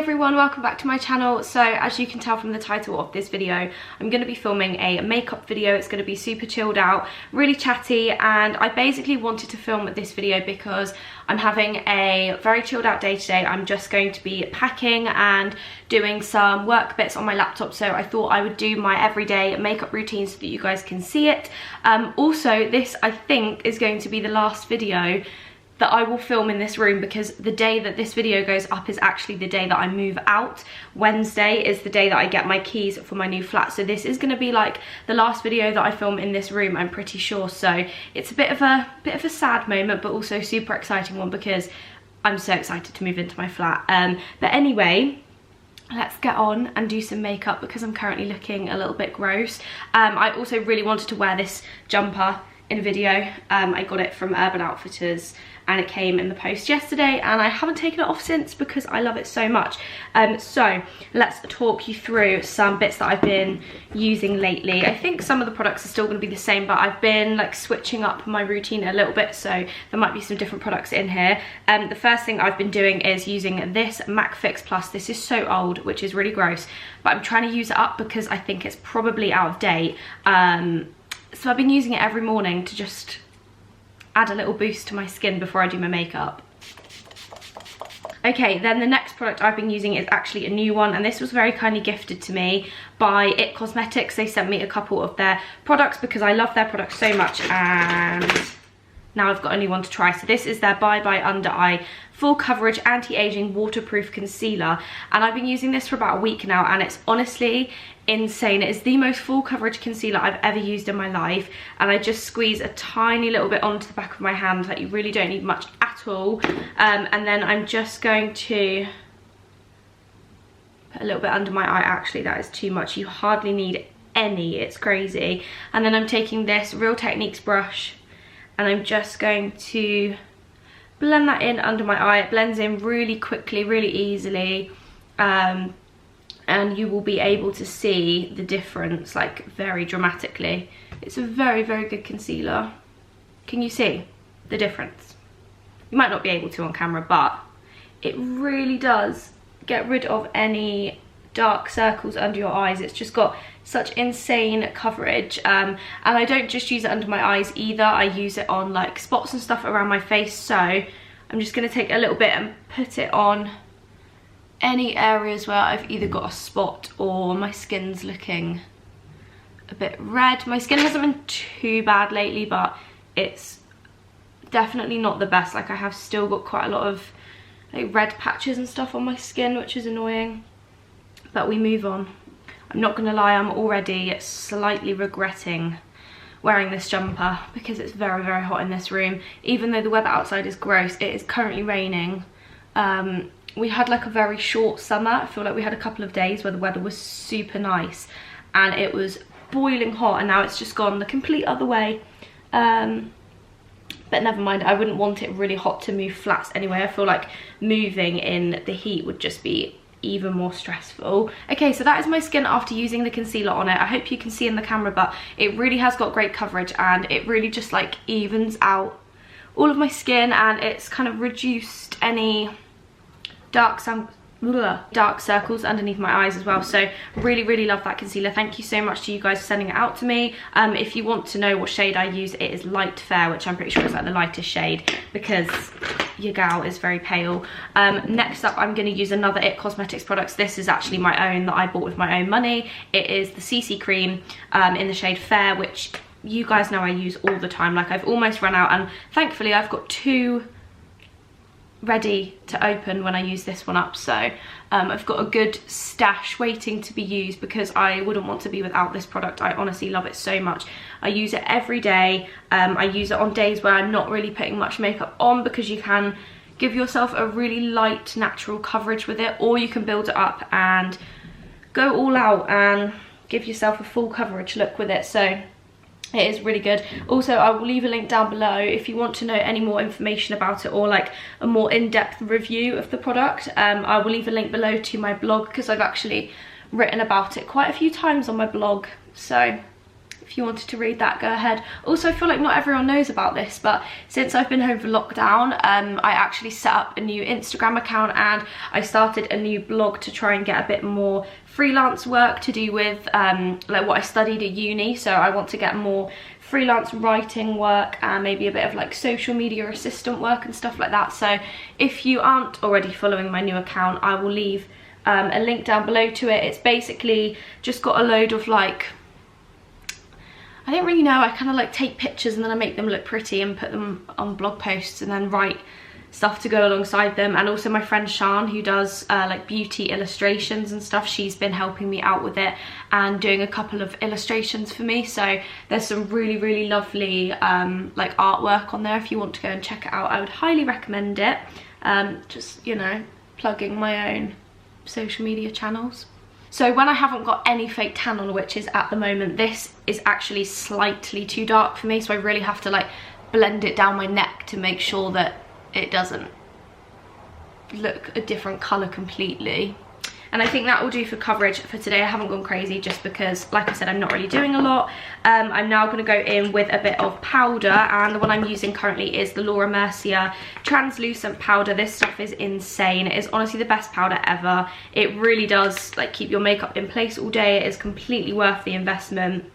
everyone, welcome back to my channel. So as you can tell from the title of this video, I'm going to be filming a makeup video. It's going to be super chilled out, really chatty, and I basically wanted to film this video because I'm having a very chilled out day today. I'm just going to be packing and doing some work bits on my laptop, so I thought I would do my everyday makeup routine so that you guys can see it. Also, this I think is going to be the last video that I will film in this room, because the day that this video goes up is actually the day that I move out. Wednesday is the day that I get my keys for my new flat, so this is going to be like the last video that I film in this room, I'm pretty sure. So it's a bit of a sad moment, but also super exciting one because I'm so excited to move into my flat. But anyway, let's get on and do some makeup because I'm currently looking a little bit gross. I also really wanted to wear this jumper in a video. I got it from Urban Outfitters and it came in the post yesterday, and I haven't taken it off since because I love it so much. So let's talk you through some bits that I've been using lately. I think some of the products are still going to be the same, but I've been like switching up my routine a little bit, so there might be some different products in here. The first thing I've been doing is using this MAC Fix Plus. This is so old, which is really gross, but I'm trying to use it up because I think it's probably out of date. So I've been using it every morning to just add a little boost to my skin before I do my makeup. Okay, then the next product I've been using is actually a new one, and this was very kindly gifted to me by It Cosmetics. They sent me a couple of their products because I love their products so much, and now I've got a new one to try. So this is their Bye Bye Under Eye Full Coverage Anti-Aging Waterproof Concealer, and I've been using this for about a week now, and it's honestly insane. It is the most full coverage concealer I've ever used in my life, and I just squeeze a tiny little bit onto the back of my hand. Like, you really don't need much at all. And then I'm just going to put a little bit under my eye. Actually, that is too much. You hardly need any, it's crazy. And then I'm taking this Real Techniques brush and I'm just going to blend that in under my eye. It blends in really quickly, really easily, and you will be able to see the difference like very dramatically. It's a very, very good concealer. Can you see the difference? You might not be able to on camera, but it really does get rid of any dark circles under your eyes. It's just got such insane coverage, and I don't just use it under my eyes either. I use it on like spots and stuff around my face, so I'm just going to take a little bit and put it on any areas where I've either got a spot or my skin's looking a bit red. My skin hasn't been too bad lately, but it's definitely not the best. Like, I have still got quite a lot of like red patches and stuff on my skin, which is annoying, but we move on. I'm not gonna lie, I'm already slightly regretting wearing this jumper because it's very, very hot in this room. Even though the weather outside is gross, it is currently raining. We had like a very short summer. I feel like we had a couple of days where the weather was super nice and it was boiling hot, and now it's just gone the complete other way. But never mind, I wouldn't want it really hot to move flats anyway. I feel like moving in the heat would just be even more stressful. Okay, so that is my skin after using the concealer on it. I hope you can see in the camera, but it really has got great coverage and it really just like evens out all of my skin, and it's kind of reduced any dark circles underneath my eyes as well. So really, really love that concealer. Thank you so much to you guys for sending it out to me. If you want to know what shade I use, it is Light Fair, which I'm pretty sure is like the lightest shade because your gal is very pale. Next up, I'm going to use another It Cosmetics products. This is actually my own that I bought with my own money. It is the CC cream in the shade Fair, which you guys know I use all the time. Like, I've almost run out, and thankfully I've got two ready to open when I use this one up. So I've got a good stash waiting to be used because I wouldn't want to be without this product. I honestly love it so much. I use it every day. I use it on days where I'm not really putting much makeup on, because you can give yourself a really light natural coverage with it, or you can build it up and go all out and give yourself a full coverage look with it. So it is really good. Also, I will leave a link down below if you want to know any more information about it, or like a more in-depth review of the product. I will leave a link below to my blog because I've actually written about it quite a few times on my blog. So if you wanted to read that, go ahead. Also, I feel like not everyone knows about this, but since I've been home for lockdown, I actually set up a new Instagram account and I started a new blog to try and get a bit more freelance work to do with like what I studied at uni. So I want to get more freelance writing work and maybe a bit of like social media assistant work and stuff like that. So if you aren't already following my new account, I will leave a link down below to it. It's basically just got a load of like, I don't really know, I kind of like take pictures and then I make them look pretty and put them on blog posts and then write stuff to go alongside them. And also my friend Shan, who does like beauty illustrations and stuff, she's been helping me out with it and doing a couple of illustrations for me. So there's some really lovely like artwork on there. If you want to go and check it out, I would highly recommend it. Just, you know, plugging my own social media channels. So when I haven't got any fake tan on, which is at the moment, this is actually slightly too dark for me, so I really have to like blend it down my neck to make sure that it doesn't look a different colour completely. And I think that will do for coverage for today. I haven't gone crazy just because, like I said, I'm not really doing a lot. I'm now going to go in with a bit of powder, and the one I'm using currently is the Laura Mercier translucent powder. This stuff is insane. It is honestly the best powder ever. It really does like keep your makeup in place all day. It is completely worth the investment.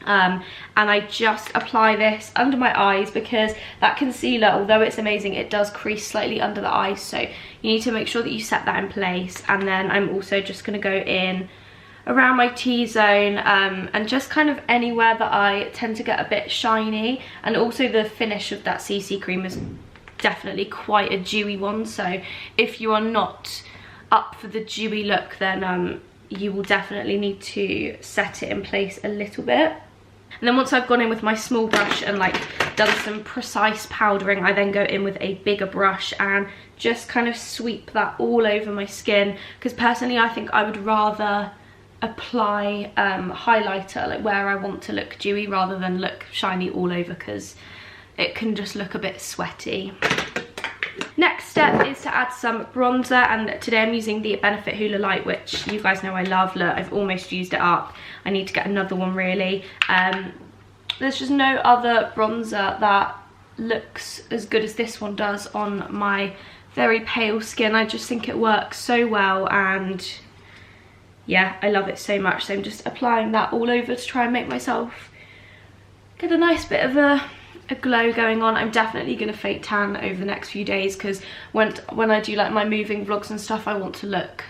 And I just apply this under my eyes because that concealer, although it's amazing, it does crease slightly under the eyes, so you need to make sure that you set that in place. And then I'm also just going to go in around my T-zone and just kind of anywhere that I tend to get a bit shiny. And also the finish of that CC cream is definitely quite a dewy one, so if you are not up for the dewy look, then you will definitely need to set it in place a little bit. And then once I've gone in with my small brush and like done some precise powdering, I then go in with a bigger brush and just kind of sweep that all over my skin, because personally I think I would rather apply highlighter like where I want to look dewy rather than look shiny all over, because it can just look a bit sweaty. Next step is to add some bronzer, and today I'm using the Benefit Hoola Light, which you guys know I love. Look, I've almost used it up. I need to get another one really. There's just no other bronzer that looks as good as this one does on my very pale skin. I just think it works so well, and yeah, I love it so much. So I'm just applying that all over to try and make myself get a nice bit of a glow going on. I'm definitely going to fake tan over the next few days, because when I do like my moving vlogs and stuff, I want to look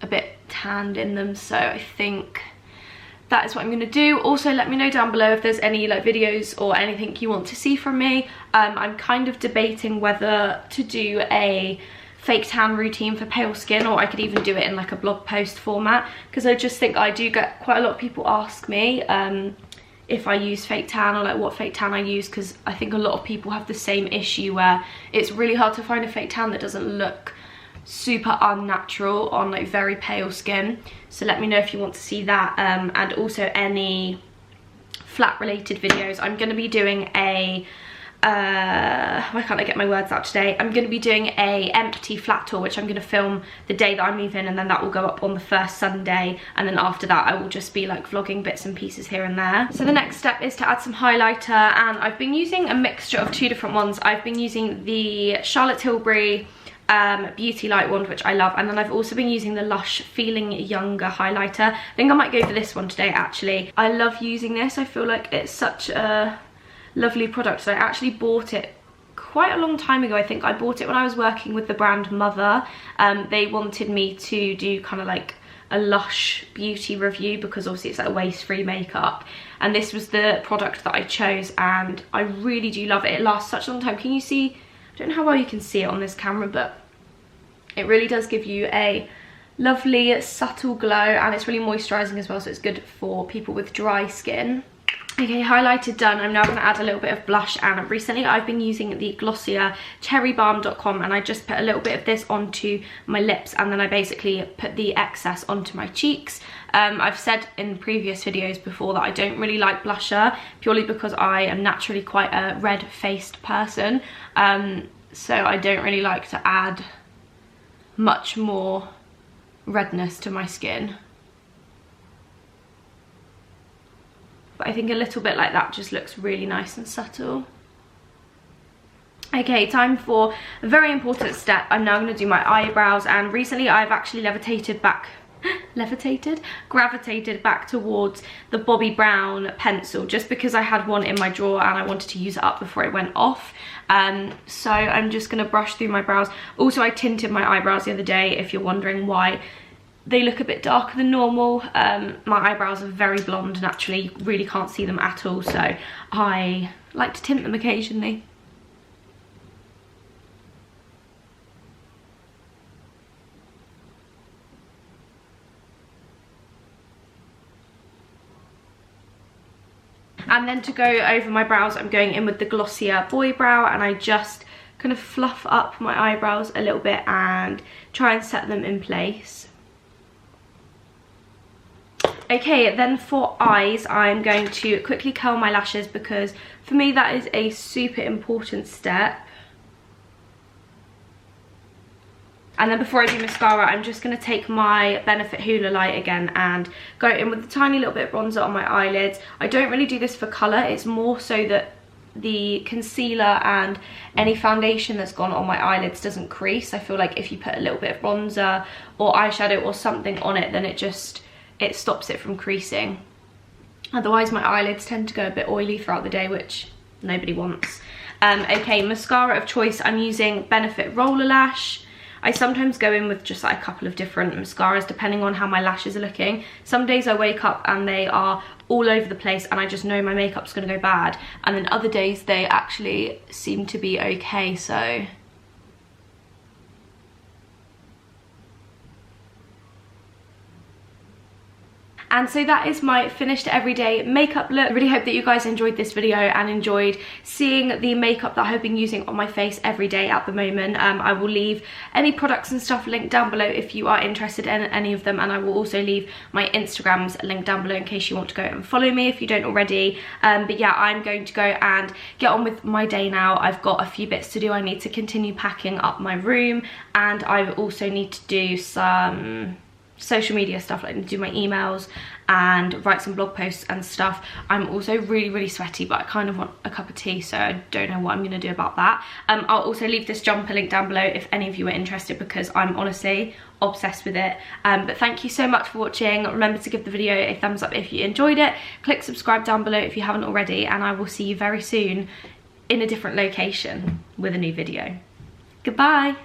a bit tanned in them. So I think that is what I'm going to do. Also, let me know down below if there's any like videos or anything you want to see from me. I'm kind of debating whether to do a fake tan routine for pale skin, or I could even do it in like a blog post format, because I just think I do get quite a lot of people ask me if I use fake tan or like what fake tan I use, because I think a lot of people have the same issue where it's really hard to find a fake tan that doesn't look super unnatural on like very pale skin. So let me know if you want to see that, and also any flat related videos. I'm going to be doing a why can't I get my words out today? I'm going to be doing a empty flat tour, which I'm going to film the day that I move in, and then that will go up on the first Sunday, and then after that I will just be like vlogging bits and pieces here and there. So the next step is to add some highlighter, and I've been using a mixture of two different ones. I've been using the Charlotte Tilbury Beauty Light wand, which I love, and then I've also been using the Lush Feeling Younger highlighter. I think I might go for this one today actually. I love using this. I feel like it's such a lovely product. So I actually bought it quite a long time ago. I think I bought it when I was working with the brand Mother. They wanted me to do kind of like a Lush beauty review, because obviously it's like waste-free makeup, and this was the product that I chose, and I really do love it. It lasts such a long time. Can you see? I don't know how well you can see it on this camera, but it really does give you a lovely subtle glow, and it's really moisturising as well, so it's good for people with dry skin. Okay, highlighted done. I'm now going to add a little bit of blush, and recently I've been using the Glossier cherrybalm.com, and I just put a little bit of this onto my lips, and then I basically put the excess onto my cheeks. I've said in previous videos before that I don't really like blusher, purely because I am naturally quite a red-faced person, so I don't really like to add much more redness to my skin. but I think a little bit like that just looks really nice and subtle. Okay, time for a very important step. I'm now going to do my eyebrows, and recently I've actually gravitated back towards the Bobbi Brown pencil, just because I had one in my drawer and I wanted to use it up before it went off. So I'm just going to brush through my brows. Also, I tinted my eyebrows the other day, if you're wondering why they look a bit darker than normal. My eyebrows are very blonde naturally, you really can't see them at all, so I like to tint them occasionally. And then to go over my brows, I'm going in with the Glossier Boy Brow, and I just kind of fluff up my eyebrows a little bit and try and set them in place. Okay, then for eyes, I'm going to quickly curl my lashes, because for me that is a super important step. And then before I do mascara, I'm just going to take my Benefit Hoola Light again and go in with a tiny little bit of bronzer on my eyelids. I don't really do this for colour, it's more so that the concealer and any foundation that's gone on my eyelids doesn't crease. I feel like if you put a little bit of bronzer or eyeshadow or something on it, then it stops it from creasing. Otherwise my eyelids tend to go a bit oily throughout the day, which nobody wants. Okay, mascara of choice, I'm using Benefit Roller Lash. I sometimes go in with just like a couple of different mascaras depending on how my lashes are looking. Some days I wake up and they are all over the place and I just know my makeup's gonna go bad, and then other days they actually seem to be okay, so. And so that is my finished everyday makeup look. I really hope that you guys enjoyed this video and enjoyed seeing the makeup that I've been using on my face every day at the moment. I will leave any products and stuff linked down below if you are interested in any of them, and I will also leave my Instagrams linked down below in case you want to go and follow me if you don't already. But yeah, I'm going to go and get on with my day now. I've got a few bits to do. I need to continue packing up my room, and I also need to do some social media stuff, like do my emails and write some blog posts and stuff. I'm also really sweaty, but I kind of want a cup of tea, so I don't know what I'm gonna do about that. I'll also leave this jumper link down below if any of you are interested, because I'm honestly obsessed with it. But thank you so much for watching. Remember to give the video a thumbs up if you enjoyed it. Click subscribe down below if you haven't already, and I will see you very soon in a different location with a new video. Goodbye.